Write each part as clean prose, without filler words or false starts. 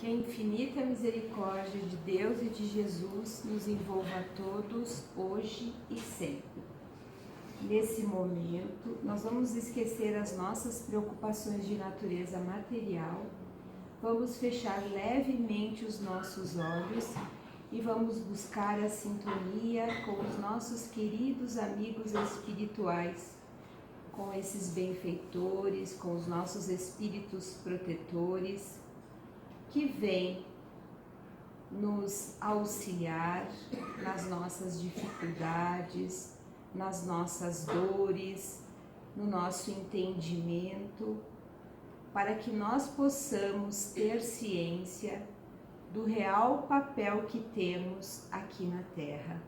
Que a infinita misericórdia de Deus e de Jesus nos envolva a todos, hoje e sempre. Nesse momento, nós vamos esquecer as nossas preocupações de natureza material, vamos fechar levemente os nossos olhos e vamos buscar a sintonia com os nossos queridos amigos espirituais, com esses benfeitores, com os nossos espíritos protetores, que vem nos auxiliar nas nossas dificuldades, nas nossas dores, no nosso entendimento, para que nós possamos ter ciência do real papel que temos aqui na Terra.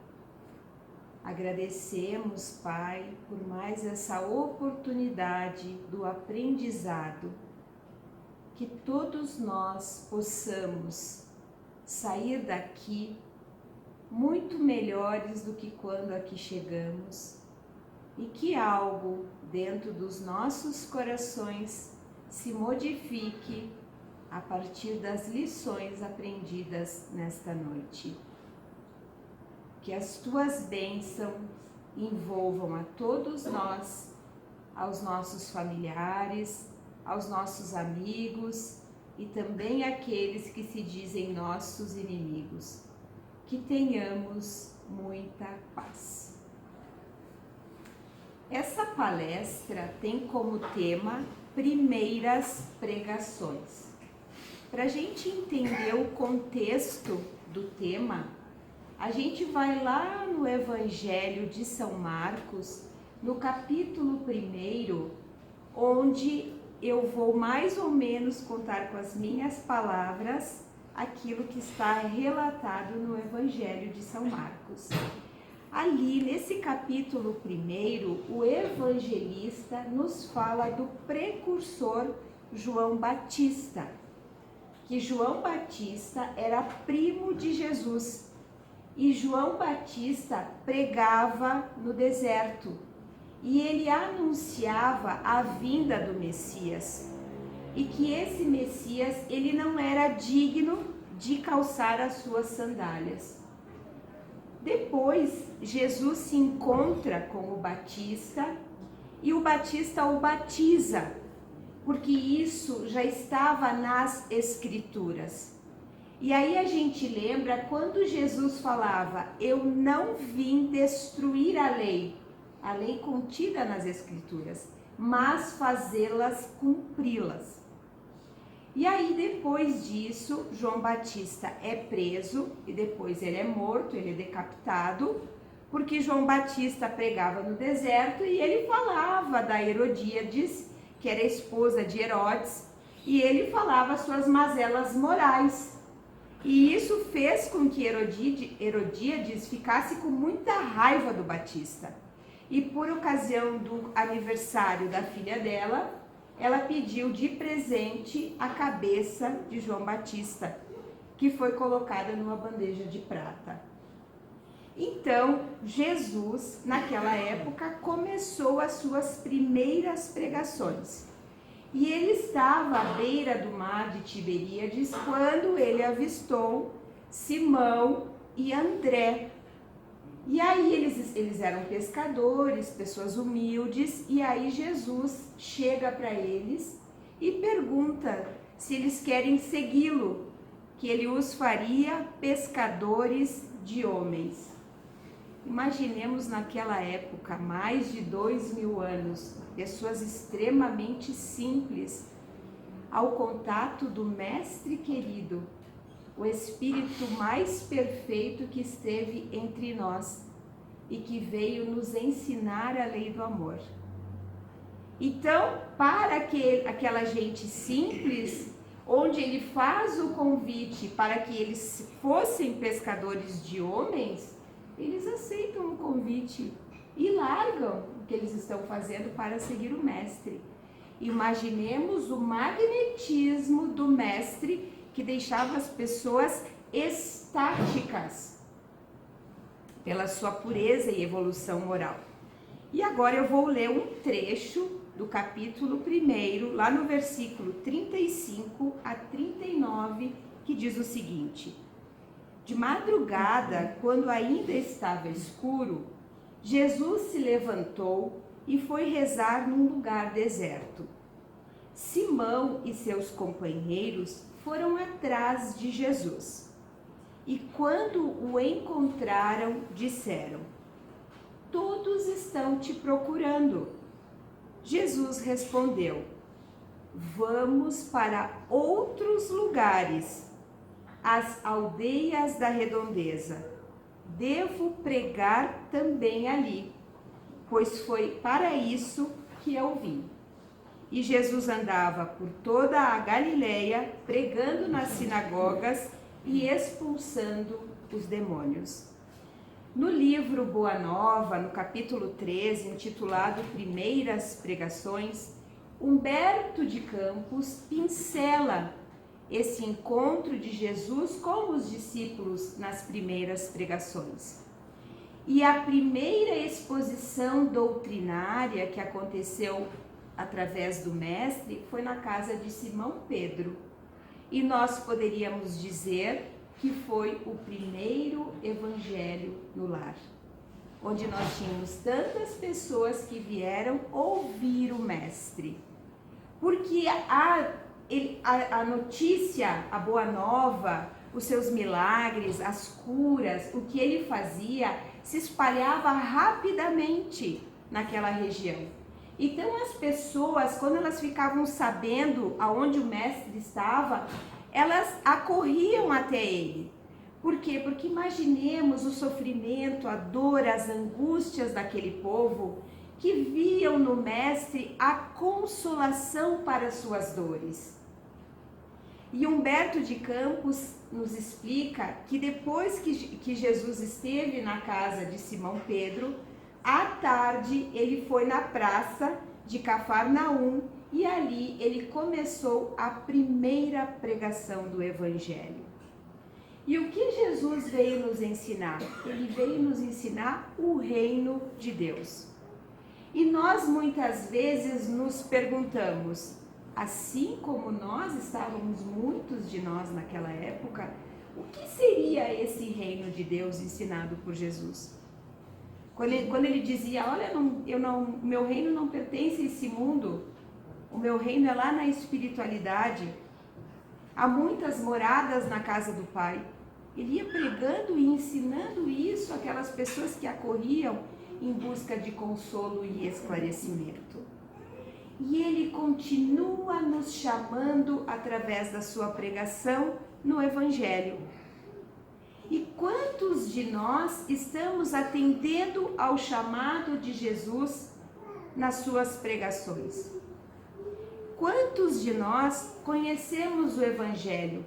Agradecemos, Pai, por mais essa oportunidade do aprendizado, que todos nós possamos sair daqui muito melhores do que quando aqui chegamos e que algo dentro dos nossos corações se modifique a partir das lições aprendidas nesta noite. Que as tuas bênçãos envolvam a todos nós, aos nossos familiares, aos nossos amigos e também àqueles que se dizem nossos inimigos. Que tenhamos muita paz. Essa palestra tem como tema primeiras pregações. Para a gente entender o contexto do tema, a gente vai lá no Evangelho de São Marcos, no capítulo 1, onde eu vou mais ou menos contar com as minhas palavras aquilo que está relatado no Evangelho de São Marcos. Ali, nesse capítulo 1, o evangelista nos fala do precursor João Batista, que João Batista era primo de Jesus, e João Batista pregava no deserto, e ele anunciava a vinda do Messias, e que esse Messias, ele não era digno de calçar as suas sandálias. Depois, Jesus se encontra com o Batista, e o Batista o batiza, porque isso já estava nas Escrituras. E aí a gente lembra quando Jesus falava: eu não vim destruir a lei contida nas Escrituras, mas fazê-las cumpri-las. E aí depois disso, João Batista é preso e depois ele é morto, ele é decapitado, porque João Batista pregava no deserto e ele falava da Herodíades, que era esposa de Herodes, e ele falava suas mazelas morais. E isso fez com que Herodíades ficasse com muita raiva do Batista. E por ocasião do aniversário da filha dela, ela pediu de presente a cabeça de João Batista, que foi colocada numa bandeja de prata. Então, Jesus, naquela época, começou as suas primeiras pregações. E ele estava à beira do mar de Tiberíades quando ele avistou Simão e André. E aí eles eram pescadores, pessoas humildes, e aí Jesus chega para eles e pergunta se eles querem segui-lo, que ele os faria pescadores de homens. Imaginemos naquela época, mais de 2000 anos, pessoas extremamente simples, ao contato do Mestre querido, o Espírito mais perfeito que esteve entre nós e que veio nos ensinar a lei do amor. Então, para aquela gente simples, onde ele faz o convite para que eles fossem pescadores de homens, eles aceitam o convite e largam o que eles estão fazendo para seguir o Mestre. Imaginemos o magnetismo do Mestre que deixava as pessoas estáticas pela sua pureza e evolução moral. E agora eu vou ler um trecho do capítulo 1, lá no versículo 35 a 39, que diz o seguinte: de madrugada, quando ainda estava escuro, Jesus se levantou e foi rezar num lugar deserto. Simão e seus companheiros foram atrás de Jesus. E quando o encontraram, disseram: todos estão te procurando. Jesus respondeu: vamos para outros lugares, as aldeias da redondeza. Devo pregar também ali, pois foi para isso que eu vim. E Jesus andava por toda a Galileia, pregando nas sinagogas e expulsando os demônios. No livro Boa Nova, no capítulo 13, intitulado Primeiras Pregações, Humberto de Campos pincela esse encontro de Jesus com os discípulos nas primeiras pregações. E a primeira exposição doutrinária que aconteceu através do Mestre foi na casa de Simão Pedro. E nós poderíamos dizer que foi o primeiro evangelho no lar, onde nós tínhamos tantas pessoas que vieram ouvir o Mestre. Porque a notícia, a boa nova, os seus milagres, as curas, o que ele fazia, se espalhava rapidamente naquela região. Então as pessoas, quando elas ficavam sabendo aonde o Mestre estava, elas acorriam até ele. Por quê? Porque imaginemos o sofrimento, a dor, as angústias daquele povo que viam no Mestre a consolação para as suas dores. E Humberto de Campos nos explica que depois que Jesus esteve na casa de Simão Pedro, à tarde ele foi na praça de Cafarnaum e ali ele começou a primeira pregação do Evangelho. E o que Jesus veio nos ensinar? Ele veio nos ensinar o reino de Deus. E nós muitas vezes nos perguntamos, assim como nós estávamos, muitos de nós naquela época, o que seria esse reino de Deus ensinado por Jesus? Quando ele dizia, olha, meu reino não pertence a esse mundo, o meu reino é lá na espiritualidade, há muitas moradas na casa do Pai. Ele ia pregando e ensinando isso àquelas pessoas que acorriam em busca de consolo e esclarecimento. E ele continua nos chamando através da sua pregação no Evangelho. E quantos de nós estamos atendendo ao chamado de Jesus nas suas pregações? Quantos de nós conhecemos o Evangelho?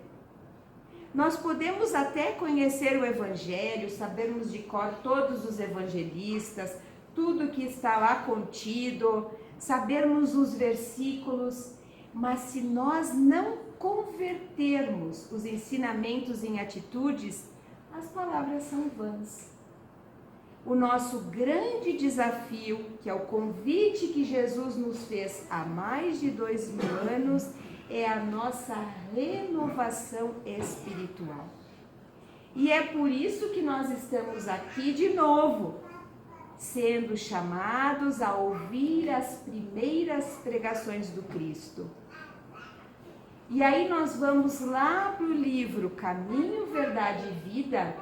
Nós podemos até conhecer o Evangelho, sabermos de cor todos os evangelistas, tudo que está lá contido, sabermos os versículos, mas se nós não convertermos os ensinamentos em atitudes, as palavras são vãs. O nosso grande desafio, que é o convite que Jesus nos fez há mais de 2000 anos, é a nossa renovação espiritual. E é por isso que nós estamos aqui de novo, sendo chamados a ouvir as primeiras pregações do Cristo. E aí nós vamos lá para o livro Caminho, Verdade e Vida,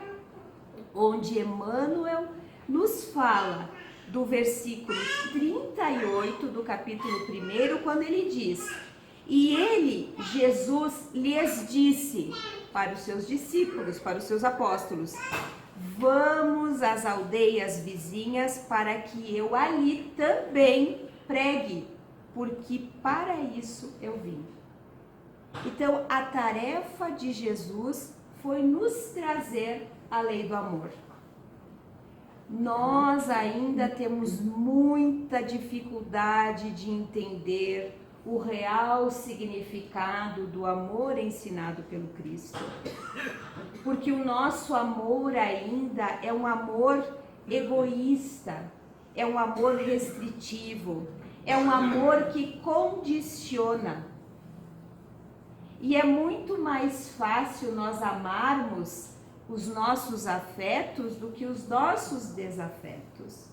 onde Emmanuel nos fala do versículo 38 do capítulo 1, quando ele diz: e ele, Jesus, lhes disse para os seus discípulos, para os seus apóstolos: vamos às aldeias vizinhas para que eu ali também pregue, porque para isso eu vim. Então, a tarefa de Jesus foi nos trazer a lei do amor. Nós ainda temos muita dificuldade de entender o real significado do amor ensinado pelo Cristo. Porque o nosso amor ainda é um amor egoísta, é um amor restritivo, É um amor que condiciona. E é muito mais fácil nós amarmos os nossos afetos do que os nossos desafetos.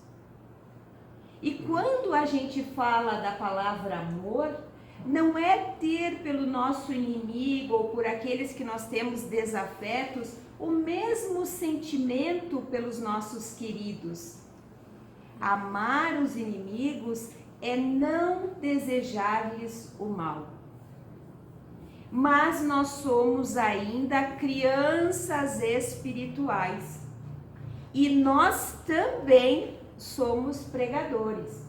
E quando a gente fala da palavra amor, não é ter pelo nosso inimigo ou por aqueles que nós temos desafetos o mesmo sentimento pelos nossos queridos. Amar os inimigos é não desejar-lhes o mal. Mas nós somos ainda crianças espirituais e nós também somos pregadores.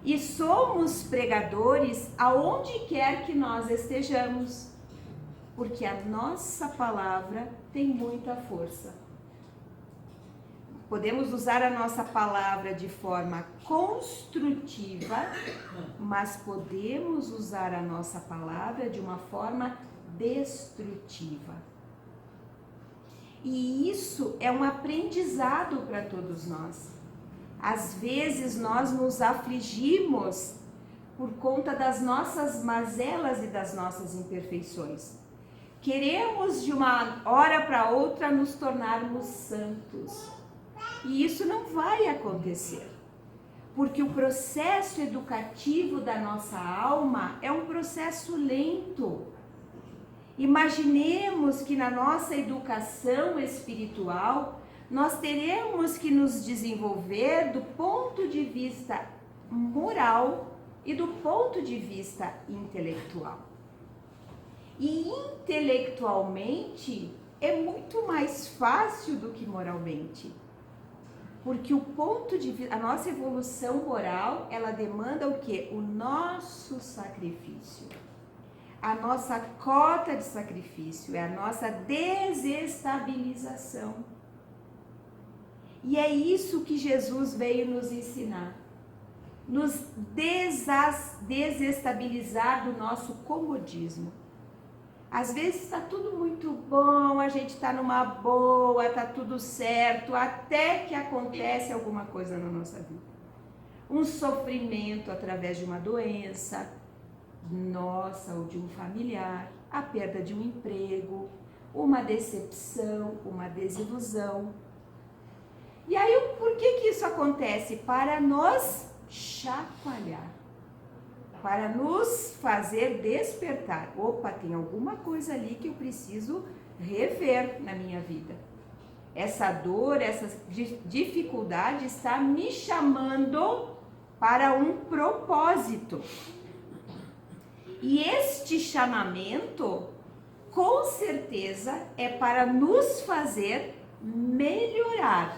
E somos pregadores aonde quer que nós estejamos, porque a nossa palavra tem muita força. Podemos usar a nossa palavra de forma construtiva, mas podemos usar a nossa palavra de uma forma destrutiva. E isso é um aprendizado para todos nós. Às vezes nós nos afligimos por conta das nossas mazelas e das nossas imperfeições. Queremos de uma hora para outra nos tornarmos santos. E isso não vai acontecer, porque o processo educativo da nossa alma é um processo lento. Imaginemos que na nossa educação espiritual, nós teremos que nos desenvolver do ponto de vista moral e do ponto de vista intelectual. E intelectualmente é muito mais fácil do que moralmente. Porque o ponto de vista, a nossa evolução moral, ela demanda o quê? O nosso sacrifício. A nossa cota de sacrifício, é a nossa desestabilização. E é isso que Jesus veio nos ensinar. Nos desestabilizar do nosso comodismo. Às vezes está tudo muito bom, a gente está numa boa, está tudo certo, até que acontece alguma coisa na nossa vida. Um sofrimento através de uma doença, nossa, ou de um familiar, a perda de um emprego, uma decepção, uma desilusão. E aí, por que isso acontece? Para nos chacoalhar. Para nos fazer despertar. Opa, tem alguma coisa ali que eu preciso rever na minha vida. Essa dor, essa dificuldade está me chamando para um propósito. E este chamamento, com certeza, é para nos fazer melhorar.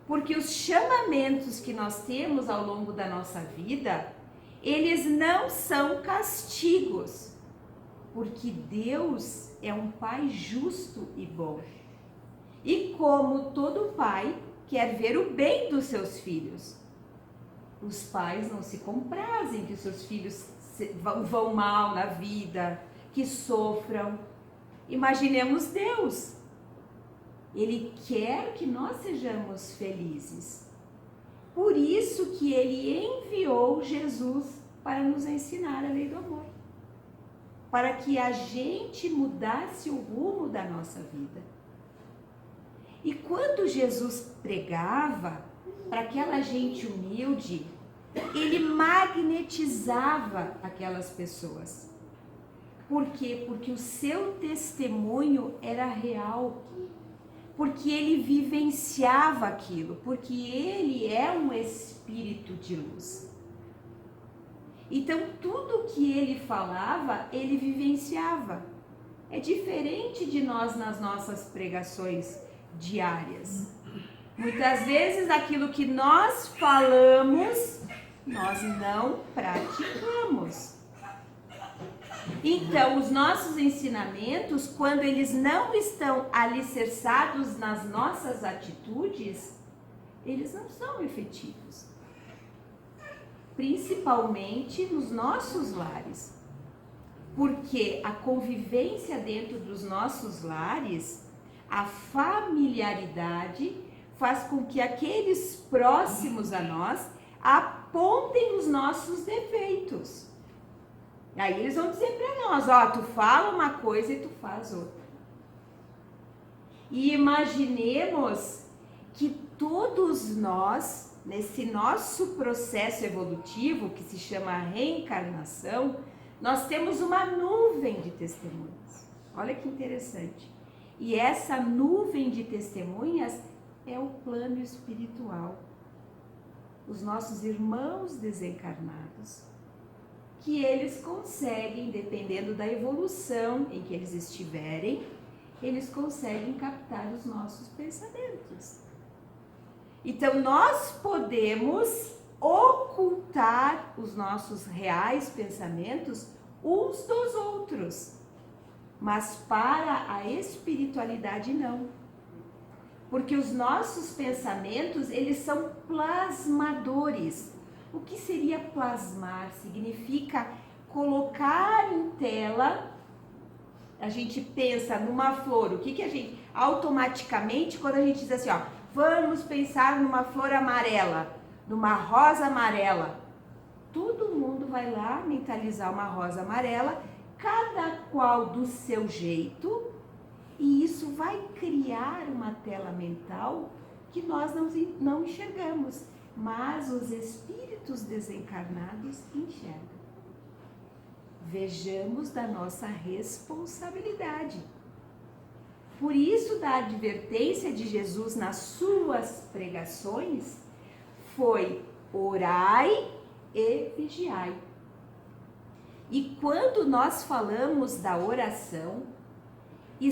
Porque os chamamentos que nós temos ao longo da nossa vida, eles não são castigos, porque Deus é um Pai justo e bom. E como todo pai quer ver o bem dos seus filhos, os pais não se comprazem que seus filhos vão mal na vida, que sofram. Imaginemos Deus. Ele quer que nós sejamos felizes. Por isso que ele enviou Jesus para nos ensinar a lei do amor. Para que a gente mudasse o rumo da nossa vida. E quando Jesus pregava para aquela gente humilde, ele magnetizava aquelas pessoas. Por quê? Porque o seu testemunho era real. Porque ele vivenciava aquilo, porque ele é um espírito de luz. Então, tudo que ele falava, ele vivenciava. É diferente de nós nas nossas pregações diárias. Muitas vezes, aquilo que nós falamos, nós não praticamos. Então, os nossos ensinamentos, quando eles não estão alicerçados nas nossas atitudes, eles não são efetivos. Principalmente nos nossos lares. Porque a convivência dentro dos nossos lares, a familiaridade, faz com que aqueles próximos a nós apontem os nossos defeitos. Aí eles vão dizer para nós, ó, tu fala uma coisa e tu faz outra. E imaginemos que todos nós, nesse nosso processo evolutivo, que se chama reencarnação, nós temos uma nuvem de testemunhas. Olha que interessante. E essa nuvem de testemunhas é o plano espiritual. Os nossos irmãos desencarnados, que eles conseguem, dependendo da evolução em que eles estiverem, eles conseguem captar os nossos pensamentos. Então, nós podemos ocultar os nossos reais pensamentos uns dos outros, mas para a espiritualidade não. Porque os nossos pensamentos, eles são plasmadores. O que seria plasmar? Significa colocar em tela. A gente pensa numa flor, o que a gente, automaticamente, quando a gente diz assim, ó, vamos pensar numa flor amarela, numa rosa amarela, todo mundo vai lá mentalizar uma rosa amarela, cada qual do seu jeito, e isso vai criar uma tela mental que nós não enxergamos, mas os espíritos desencarnados enxergam. Vejamos da nossa responsabilidade. Por isso, da advertência de Jesus nas suas pregações foi: orai e vigiai. E quando nós falamos da oração, e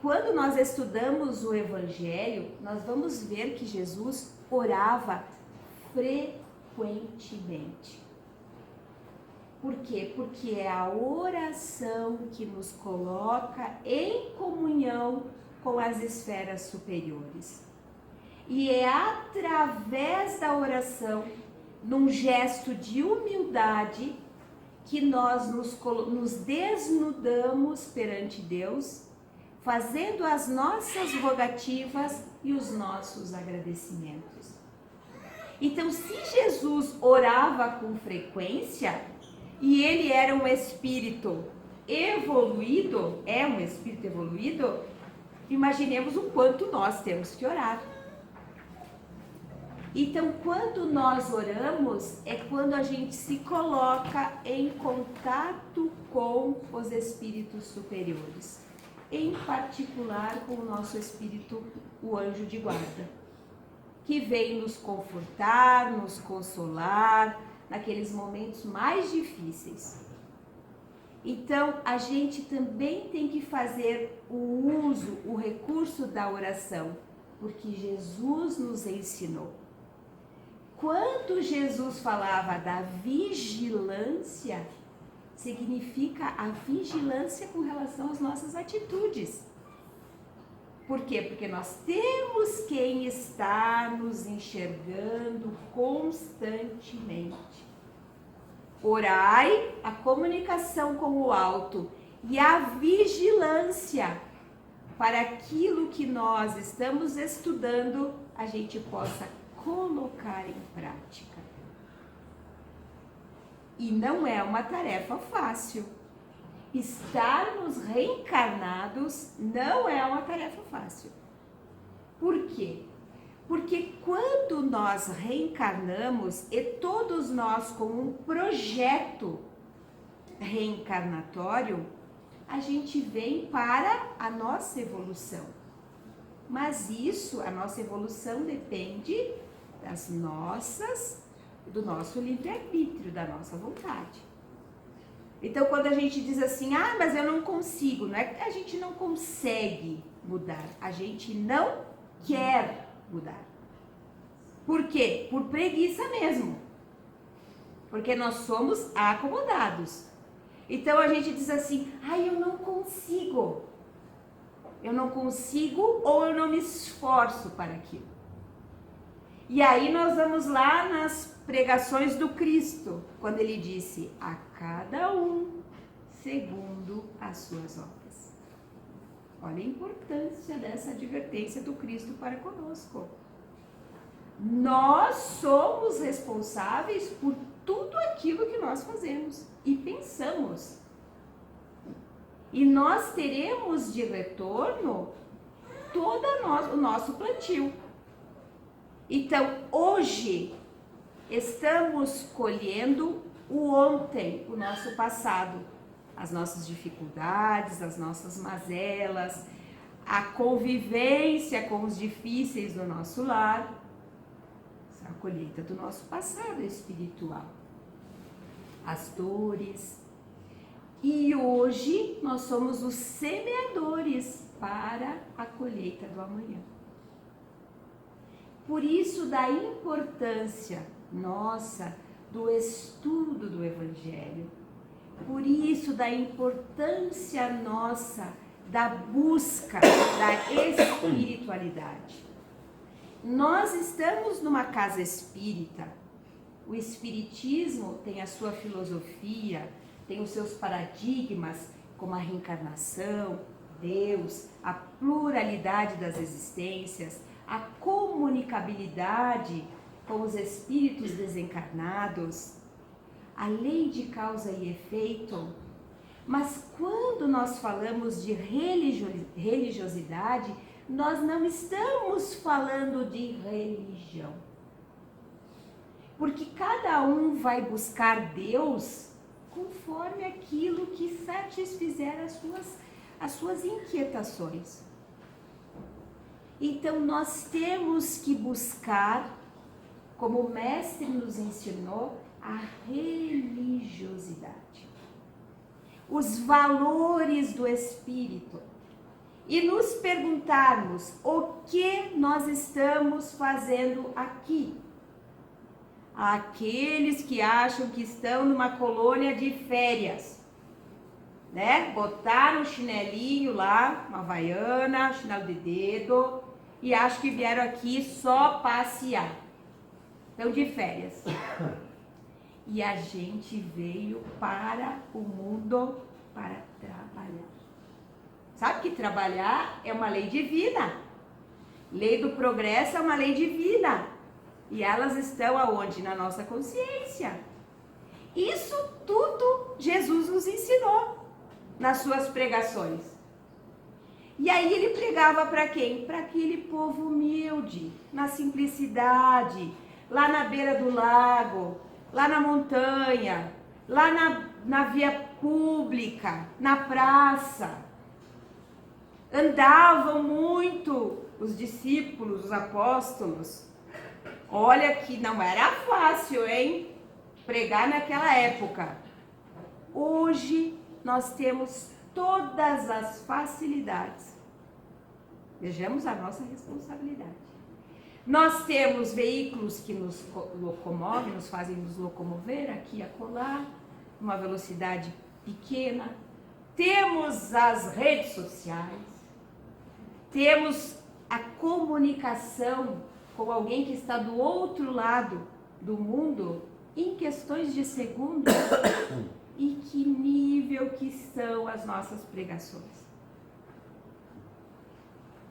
quando nós estudamos o Evangelho, nós vamos ver que Jesus orava frequentemente. Por quê? Porque é a oração que nos coloca em comunhão com as esferas superiores. E é através da oração, num gesto de humildade, que nós nos desnudamos perante Deus, fazendo as nossas rogativas e os nossos agradecimentos. Então, se Jesus orava com frequência, e ele era um espírito evoluído, imaginemos o quanto nós temos que orar. Então, quando nós oramos, é quando a gente se coloca em contato com os espíritos superiores, em particular com o nosso espírito, o anjo de guarda, que vem nos confortar, nos consolar, naqueles momentos mais difíceis. Então, a gente também tem que fazer o recurso da oração, porque Jesus nos ensinou. Quando Jesus falava da vigilância, significa a vigilância com relação às nossas atitudes. Por quê? Porque nós temos quem está nos enxergando constantemente. Orai, a comunicação com o alto, e a vigilância para aquilo que nós estamos estudando, a gente possa colocar em prática. E não é uma tarefa fácil. Estarmos reencarnados não é uma tarefa fácil. Por quê? Porque quando nós reencarnamos, e todos nós com um projeto reencarnatório, a gente vem para a nossa evolução. Mas isso, a nossa evolução depende do nosso livre-arbítrio, da nossa vontade. Então, quando a gente diz assim, mas eu não consigo, não é que a gente não consegue mudar, a gente não quer mudar. Por quê? Por preguiça mesmo. Porque nós somos acomodados. Então, a gente diz assim, eu não consigo. Eu não consigo ou eu não me esforço para aquilo. E aí nós vamos lá nas pregações do Cristo, quando ele disse, a cada um segundo as suas obras. Olha a importância dessa advertência do Cristo para conosco. Nós somos responsáveis por tudo aquilo que nós fazemos e pensamos. E nós teremos de retorno todo o nosso plantio. Então, hoje, estamos colhendo o ontem, o nosso passado, as nossas dificuldades, as nossas mazelas, a convivência com os difíceis do nosso lar, a colheita do nosso passado espiritual, as dores. E hoje nós somos os semeadores para a colheita do amanhã. Por isso da importância nossa do estudo do Evangelho, por isso da importância nossa da busca da espiritualidade. Nós estamos numa casa espírita. O espiritismo tem a sua filosofia, tem os seus paradigmas, como a reencarnação, Deus, a pluralidade das existências, a comunicabilidade com os espíritos desencarnados, a lei de causa e efeito. Mas quando nós falamos de religiosidade, nós não estamos falando de religião. Porque cada um vai buscar Deus conforme aquilo que satisfizer as suas inquietações. Então nós temos que buscar, como o mestre nos ensinou, a religiosidade, os valores do espírito, e nos perguntarmos o que nós estamos fazendo aqui. Aqueles que acham que estão numa colônia de férias, né? Botaram o chinelinho lá, uma havaiana, chinelo de dedo, e acham que vieram aqui só passear. Estão de férias. E a gente veio para o mundo para trabalhar. Sabe que trabalhar é uma lei divina. Lei do progresso é uma lei divina. E elas estão aonde? Na nossa consciência. Isso tudo Jesus nos ensinou nas suas pregações. E aí ele pregava para quem? Para aquele povo humilde, na simplicidade, lá na beira do lago, lá na montanha, lá na via pública, na praça. Andavam muito os discípulos, os apóstolos. Olha que não era fácil, hein? Pregar naquela época. Hoje nós temos todas as facilidades. Vejamos a nossa responsabilidade. Nós temos veículos que nos locomovem, nos fazem nos locomover aqui e acolá, numa velocidade pequena. Temos as redes sociais. Temos a comunicação com alguém que está do outro lado do mundo em questões de segundos. E que nível que são as nossas pregações?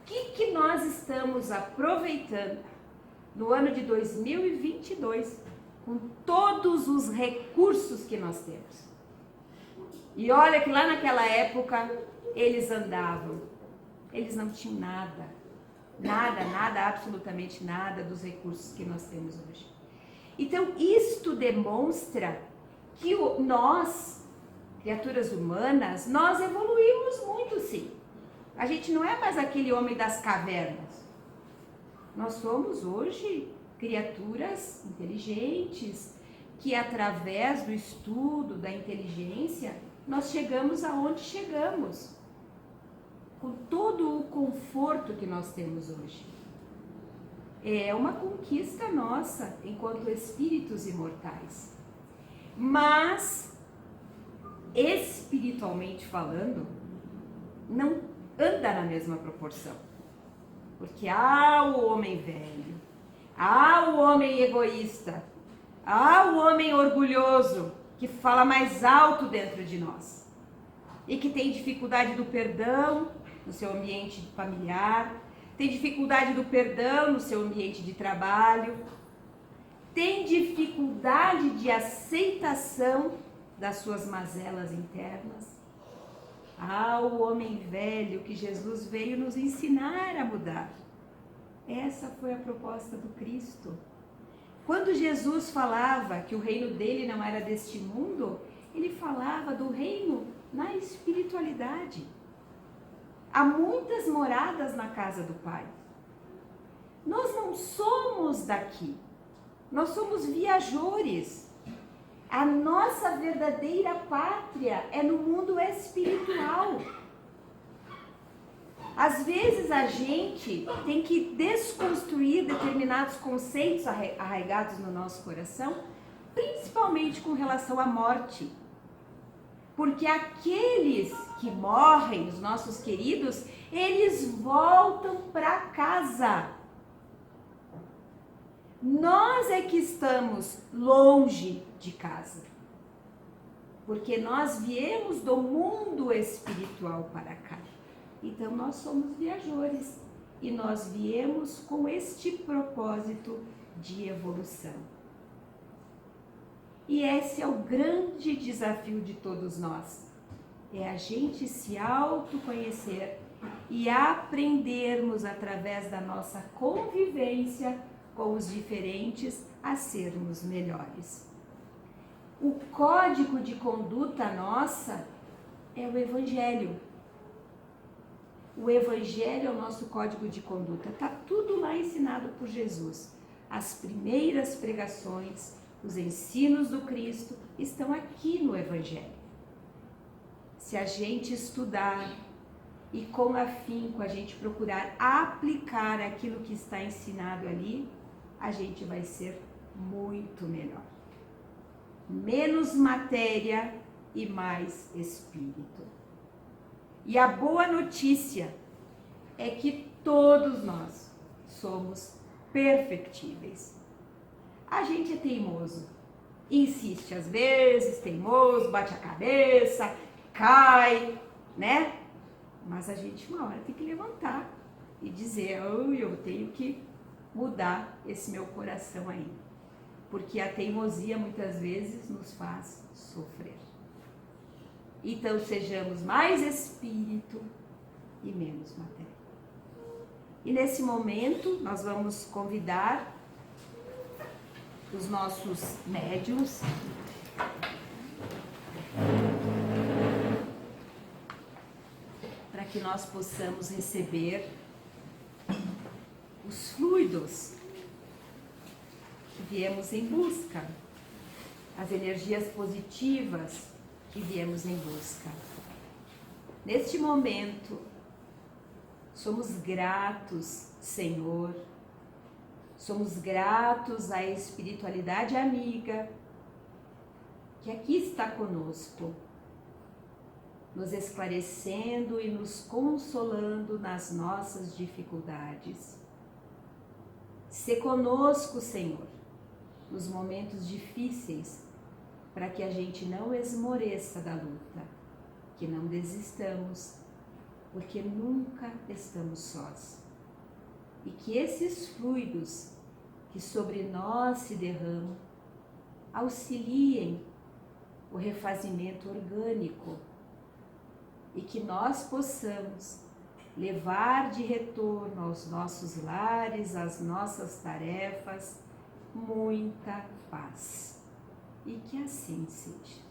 O que nós estamos aproveitando no ano de 2022 com todos os recursos que nós temos? E olha que lá naquela época eles andavam, eles não tinham nada, absolutamente nada dos recursos que nós temos hoje. Então isto demonstra que nós, criaturas humanas, nós evoluímos muito, sim. A gente não é mais aquele homem das cavernas. Nós somos hoje criaturas inteligentes, que através do estudo, da inteligência, nós chegamos aonde chegamos, com todo o conforto que nós temos hoje. É uma conquista nossa, enquanto espíritos imortais. Mas, espiritualmente falando, não anda na mesma proporção. Porque há o homem velho, há o homem egoísta, há o homem orgulhoso, que fala mais alto dentro de nós. E que tem dificuldade do perdão no seu ambiente familiar, Tem dificuldade do perdão no seu ambiente de trabalho, tem dificuldade de aceitação das suas mazelas internas. O homem velho que Jesus veio nos ensinar a mudar. Essa foi a proposta do Cristo. Quando Jesus falava que o reino dele não era deste mundo, ele falava do reino na espiritualidade. Há muitas moradas na casa do Pai. Nós não somos daqui. Nós somos viajores. A nossa verdadeira pátria é no mundo espiritual. Às vezes a gente tem que desconstruir determinados conceitos arraigados no nosso coração, principalmente com relação à morte. Porque aqueles que morrem, os nossos queridos, eles voltam para casa. Nós é que estamos longe de casa. Porque nós viemos do mundo espiritual para cá. Então nós somos viajores e nós viemos com este propósito de evolução. E esse é o grande desafio de todos nós. É a gente se autoconhecer e aprendermos através da nossa convivência com os diferentes a sermos melhores. O código de conduta nossa é o Evangelho. O Evangelho é o nosso código de conduta. Está tudo lá ensinado por Jesus. As primeiras pregações, os ensinos do Cristo estão aqui no Evangelho. Se a gente estudar e com afinco a gente procurar aplicar aquilo que está ensinado ali, a gente vai ser muito melhor. Menos matéria e mais espírito. E a boa notícia é que todos nós somos perfectíveis. A gente é teimoso, insiste às vezes, teimoso, bate a cabeça, cai, né? Mas a gente uma hora tem que levantar e dizer, eu tenho que mudar esse meu coração aí. Porque a teimosia muitas vezes nos faz sofrer. Então sejamos mais espírito e menos matéria. E nesse momento nós vamos convidar os nossos médiuns para que nós possamos receber os fluidos que viemos em busca, as energias positivas que viemos em busca. Neste momento, somos gratos, Senhor, somos gratos à espiritualidade amiga que aqui está conosco, nos esclarecendo e nos consolando nas nossas dificuldades. Sê conosco, Senhor, nos momentos difíceis, para que a gente não esmoreça da luta, que não desistamos, porque nunca estamos sós. E que esses fluidos que sobre nós se derramam auxiliem o refazimento orgânico e que nós possamos levar de retorno aos nossos lares, às nossas tarefas, muita paz. E que assim seja.